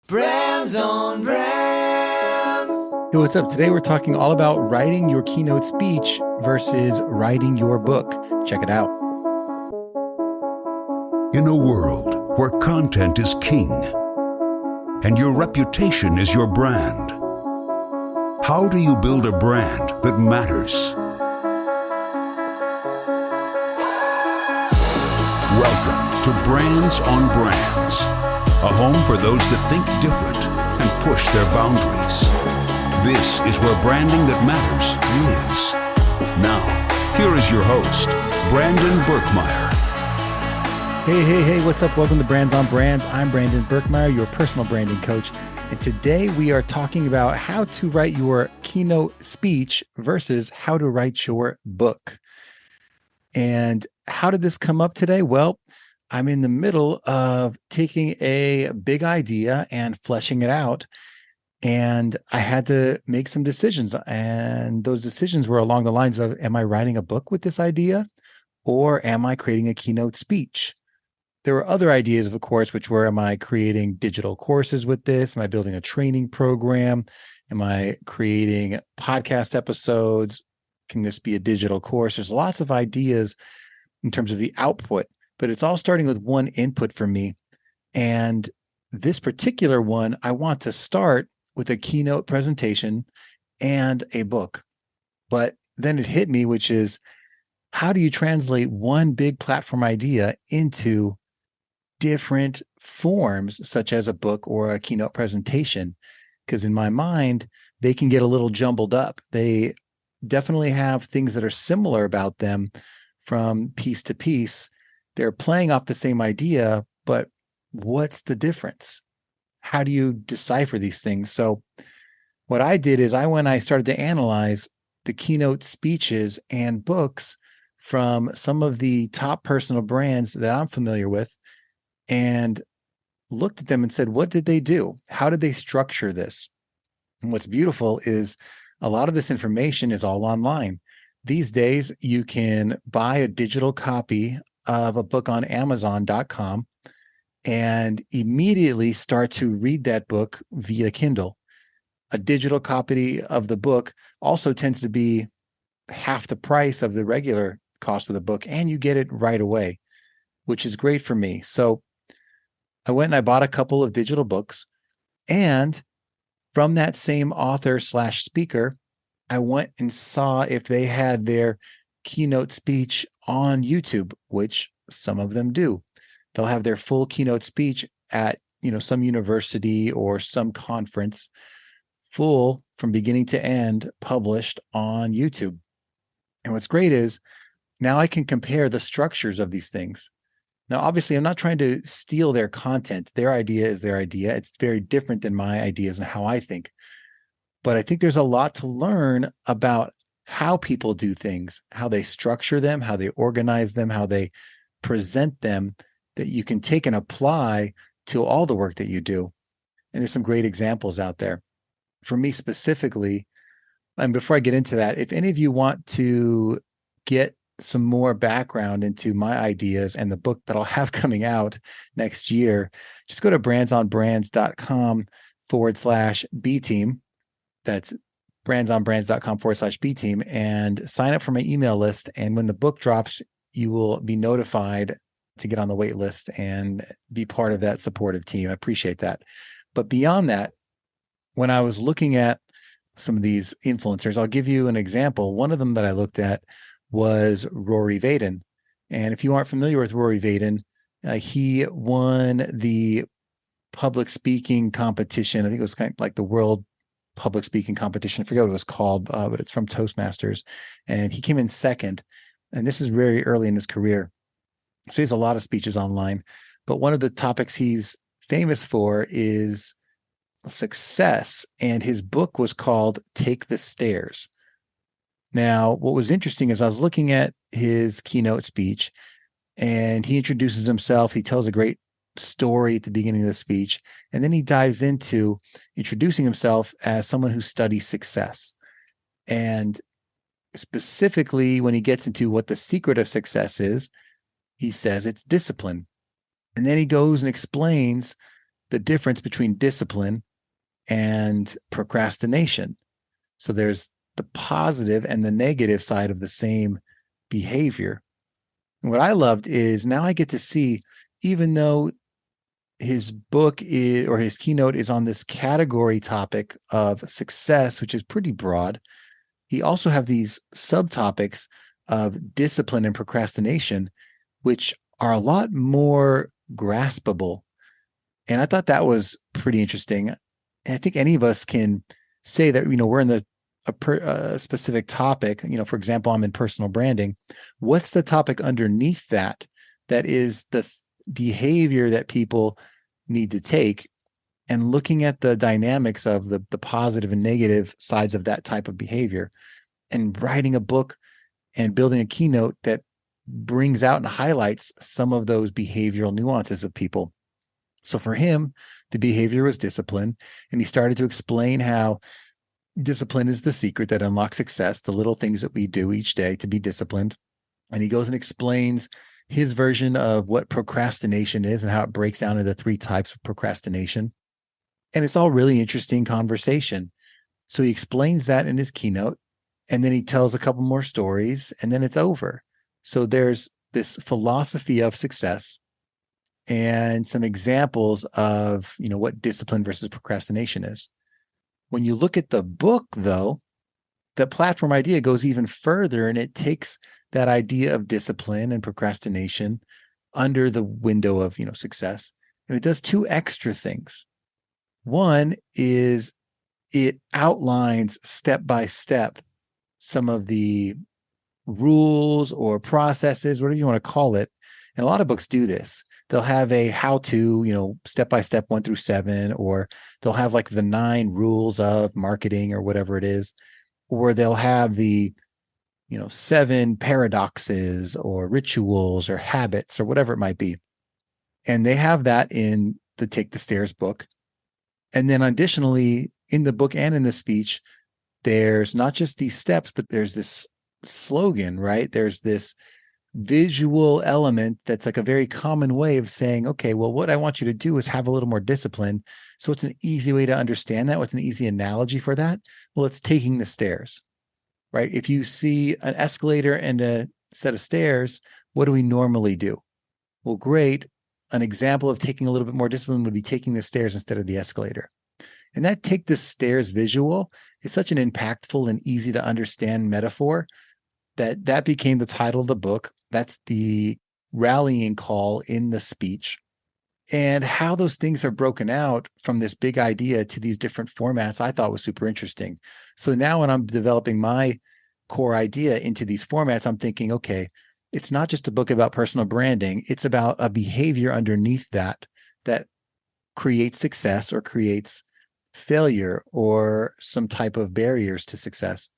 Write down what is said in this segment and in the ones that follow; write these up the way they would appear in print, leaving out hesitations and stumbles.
Brands on Brands. Hey, what's up? Today we're talking all about writing your keynote speech versus writing your book. Check it out. In a world where content is king and your reputation is your brand, how do you build a brand that matters? Welcome to Brands on Brands, a home for those that think different and push their boundaries. This is where branding that matters lives. Now, here is your host, Brandon Birkmeyer. Hey, what's up? Welcome to Brands on Brands. I'm Brandon Birkmeyer, your personal branding coach. And today we are talking about how to write your keynote speech versus how to write your book. And how did this come up today? Well, I'm in the middle of taking a big idea and fleshing it out. And I had to make some decisions. And those decisions were along the lines of, am I writing a book with this idea? Or am I creating a keynote speech? There were other ideas, of course, which were, am I creating digital courses with this? Am I building a training program? Am I creating podcast episodes? Can this be a digital course? There's lots of ideas in terms of the output, but it's all starting with one input for me. And this particular one, I want to start with a keynote presentation and a book. But then it hit me, which is, how do you translate one big platform idea into different forms, such as a book or a keynote presentation? Because in my mind, they can get a little jumbled up. They definitely have things that are similar about them from piece to piece. They're playing off the same idea, but what's the difference? How do you decipher these things? So what I did is I started to analyze the keynote speeches and books from some of the top personal brands that I'm familiar with and looked at them and said, what did they do? How did they structure this? And what's beautiful is a lot of this information is all online. These days, you can buy a digital copy of a book on Amazon.com and immediately start to read that book via Kindle. A digital copy of the book also tends to be half the price of the regular cost of the book, and you get it right away, which is great for me. So I went and I bought a couple of digital books, and from that same author / speaker, I went and saw if they had their keynote speech on YouTube, which some of them do. They'll have their full keynote speech at, some university or some conference, full from beginning to end, published on YouTube. And what's great is now I can compare the structures of these things. Now, obviously, I'm not trying to steal their content. Their idea is their idea. It's very different than my ideas and how I think. But I think there's a lot to learn about how people do things, how they structure them, how they organize them, how they present them, that you can take and apply to all the work that you do. And there's some great examples out there. For me specifically, and before I get into that, if any of you want to get some more background into my ideas and the book that I'll have coming out next year, just go to brandsonbrands.com/B-team. That's brandsonbrands.com/B-team and sign up for my email list. And when the book drops, you will be notified to get on the wait list and be part of that supportive team. I appreciate that. But beyond that, when I was looking at some of these influencers, I'll give you an example. One of them that I looked at was Rory Vaden. And if you aren't familiar with Rory Vaden, he won the public speaking competition. I think it was kind of like the World Public Speaking Competition. I forget what it was called, but it's from Toastmasters. And he came in second. And this is very early in his career. So he has a lot of speeches online. But one of the topics he's famous for is success. And his book was called Take the Stairs. Now, what was interesting is I was looking at his keynote speech, and he introduces himself. He tells a great story at the beginning of the speech, and then he dives into introducing himself as someone who studies success. And specifically, when he gets into what the secret of success is, he says it's discipline. And then he goes and explains the difference between discipline and procrastination. So there's the positive and the negative side of the same behavior. And what I loved is now I get to see, even though his book is, or his keynote is on this category topic of success, which is pretty broad, he also have these subtopics of discipline and procrastination, which are a lot more graspable. And I thought that was pretty interesting. And I think any of us can say that, we're in a specific topic. For example, I'm in personal branding. What's the topic underneath that is the behavior that people need to take, and looking at the dynamics of the positive and negative sides of that type of behavior, and writing a book and building a keynote that brings out and highlights some of those behavioral nuances of people. So for him, the behavior was discipline, and he started to explain how discipline is the secret that unlocks success, the little things that we do each day to be disciplined. And he goes and explains his version of what procrastination is and how it breaks down into 3 types of procrastination. And it's all really interesting conversation. So he explains that in his keynote, and then he tells a couple more stories, and then it's over. So there's this philosophy of success and some examples of, what discipline versus procrastination is. When you look at the book, though, the platform idea goes even further, and it takes that idea of discipline and procrastination under the window of, success. And it does 2 extra things. One is it outlines step by step some of the rules or processes, whatever you want to call it. And a lot of books do this. They'll have a how-to, step by step 1 through 7, or they'll have like the 9 rules of marketing or whatever it is, or they'll have the 7 paradoxes or rituals or habits or whatever it might be. And they have that in the Take the Stairs book. And then additionally, in the book and in the speech, there's not just these steps, but there's this slogan, right? There's this visual element that's like a very common way of saying, okay, well, what I want you to do is have a little more discipline. So it's an easy way to understand that. What's an easy analogy for that? Well, it's taking the stairs, right? If you see an escalator and a set of stairs, what do we normally do? Well, great. An example of taking a little bit more discipline would be taking the stairs instead of the escalator. And that take the stairs visual is such an impactful and easy to understand metaphor that became the title of the book. That's the rallying call in the speech. And how those things are broken out from this big idea to these different formats, I thought was super interesting. So now when I'm developing my core idea into these formats, I'm thinking, okay, it's not just a book about personal branding. It's about a behavior underneath that creates success or creates failure or some type of barriers to success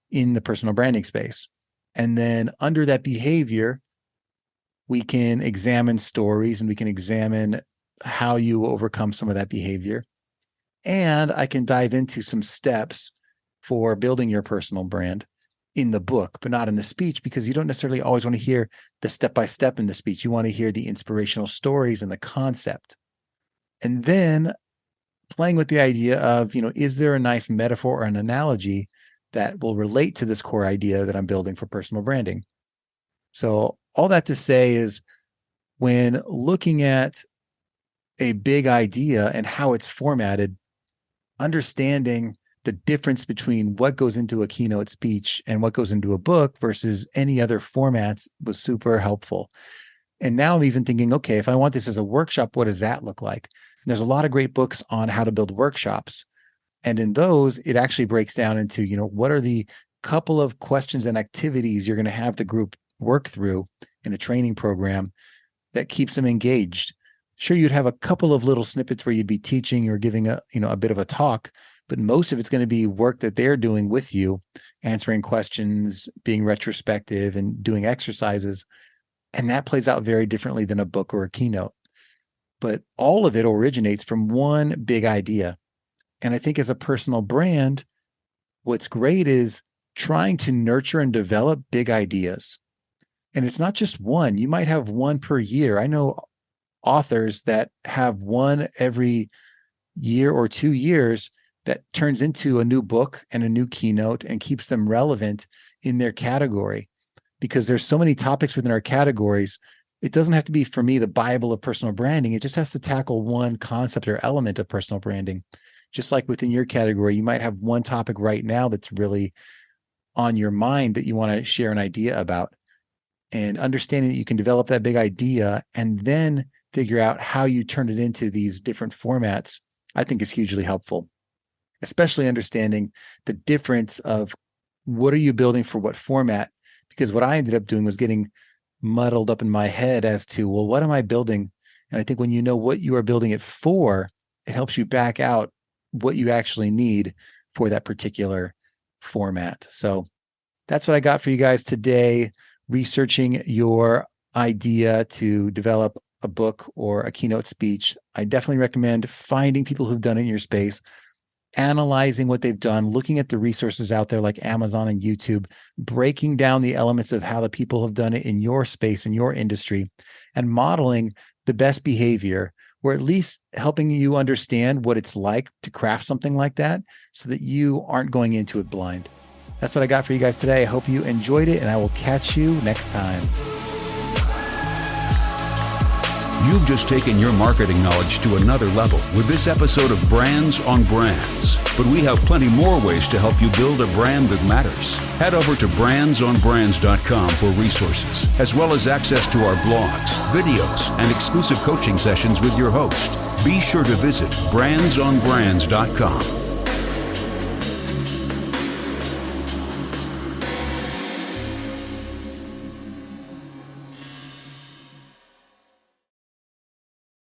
in the personal branding space. And then under that behavior, we can examine stories and we can examine how you overcome some of that behavior. And I can dive into some steps for building your personal brand in the book, but not in the speech, because you don't necessarily always want to hear the step-by-step in the speech. You want to hear the inspirational stories and the concept. And then playing with the idea of, is there a nice metaphor or an analogy that will relate to this core idea that I'm building for personal branding? So all that to say is, when looking at a big idea and how it's formatted, understanding the difference between what goes into a keynote speech and what goes into a book versus any other formats was super helpful. And now I'm even thinking, okay, if I want this as a workshop, what does that look like? And there's a lot of great books on how to build workshops. And in those, it actually breaks down into, what are the couple of questions and activities you're going to have the group work through in a training program that keeps them engaged. Sure, you'd have a couple of little snippets where you'd be teaching or giving a bit of a talk, but most of it's going to be work that they're doing with you, answering questions, being retrospective, and doing exercises. And that plays out very differently than a book or a keynote. But all of it originates from one big idea. And I think as a personal brand, what's great is trying to nurture and develop big ideas. And it's not just one. You might have one per year. I know authors that have one every year or 2 years that turns into a new book and a new keynote and keeps them relevant in their category. Because there's so many topics within our categories. It doesn't have to be, for me, the Bible of personal branding. It just has to tackle one concept or element of personal branding. Just like within your category, you might have one topic right now that's really on your mind that you want to share an idea about. And understanding that you can develop that big idea and then figure out how you turn it into these different formats, I think is hugely helpful. Especially understanding the difference of what are you building for what format? Because what I ended up doing was getting muddled up in my head as to, well, what am I building? And I think when you know what you are building it for, it helps you back out what you actually need for that particular format. So that's what I got for you guys today. Researching your idea to develop a book or a keynote speech. I definitely recommend finding people who've done it in your space, analyzing what they've done, looking at the resources out there like Amazon and YouTube, breaking down the elements of how the people have done it in your space, in your industry, and modeling the best behavior, or at least helping you understand what it's like to craft something like that so that you aren't going into it blind. That's what I got for you guys today. I hope you enjoyed it, and I will catch you next time. You've just taken your marketing knowledge to another level with this episode of Brands on Brands. But we have plenty more ways to help you build a brand that matters. Head over to brandsonbrands.com for resources, as well as access to our blogs, videos, and exclusive coaching sessions with your host. Be sure to visit brandsonbrands.com.